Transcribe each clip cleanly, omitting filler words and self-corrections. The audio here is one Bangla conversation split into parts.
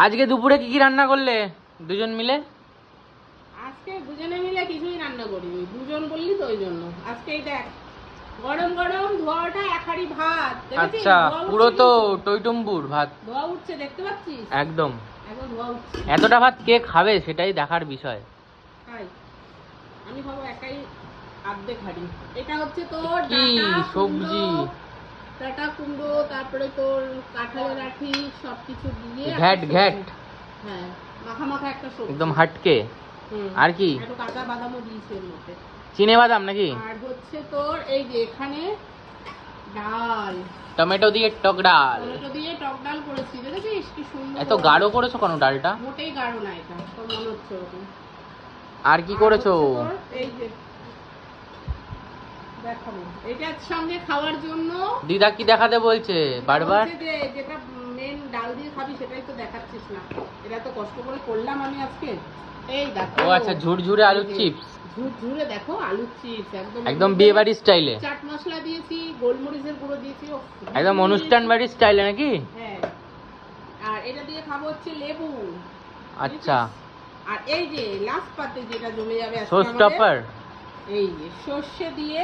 আজকে দুপুরে কি কি রান্না করলে দুজন মিলে? আজকে দুজনে মিলে কিছুই রান্না করিনি, দুজন বললি তো ওই জন্য। আজকে এই দেখ গরম গরম ধোয়াটা এক হাঁড়ি ভাত। আচ্ছা, পুরো তো টইটুম্বুর ভাত ধোয়া উঠছে, দেখতে পাচ্ছিস? একদম। একদম ধোয়া উঠছে। এতটা ভাত কে খাবে সেটাই দেখার বিষয়। খাই, আমি খাবো একাই অর্ধেক হাঁড়ি। এটা হচ্ছে তোর কি সবজি, ডাটা কুমড়ো, তারপরে তোর কাঁঠালের আঠি সবকিছু দিয়ে ঘ্যাট ঘ্যাট, হ্যাঁ মাখা মাখা একটা সবজি একদম হাটকে। আর কি? একটু কাঁচা বাদামও দিয়েছি এর মধ্যে, চিনে বাদাম নাকি? আর হচ্ছে তোর এই যে এখানে ডাল, টমেটো দিয়ে টক ডাল। টমেটো দিয়ে টক ডাল করেছি, দেখেছিস কি সুন্দর। এত গাঢ় করেছো কেন ডালটা? মোটেই গাঢ় না, এটা তো মনে হচ্ছে ওরকম। আর কি করেছো? এই যে দেখাবো এটার সঙ্গে খাওয়ার জন্য। দিদা কি দেখাতে বলছে বারবার? যেটা মেন ডাল দিয়ে খাবি সেটাই তো দেখাচ্ছিস না। এটা তো কষ্ট করে করলাম আমি আজকে। এই দেখো, ও আচ্ছা, ঝুরঝুরে আলুর চিপস। ঝুরঝুরে দেখো আলুর চিপস, একদম বিয়ে বাড়ির স্টাইলে। চাট মশলা দিয়েছি, গোলমরিচের গুঁড়ো দিয়েছি, একদম অনুষ্ঠান বাড়ির স্টাইলে নাকি? হ্যাঁ। আর এটা দিয়ে খাবো হচ্ছে লেবু। আচ্ছা, আর এই যে লাস্ট পাতে যেটা জমে যাবে আজকে সস টপার, এই যে সর্ষে দিয়ে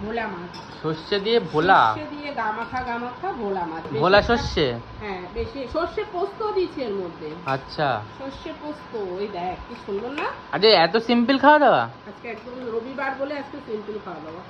ভোলা মাছ। সর্ষে দিয়ে ভোলা? সর্ষে দিয়ে গামাখা ভোলা মাছ। ভোলা সর্ষে? হ্যাঁ, বেশি সর্ষে পোস্ত দিয়েছি এর মধ্যে। আচ্ছা, সর্ষে পোস্ত, ওই দেখ কি সুন্দর না। আরে এত সিম্পল খাওয়া দাওয়া আজকে একদম রবিবার বলে আজকে সিম্পল খাওয়া দাওয়া।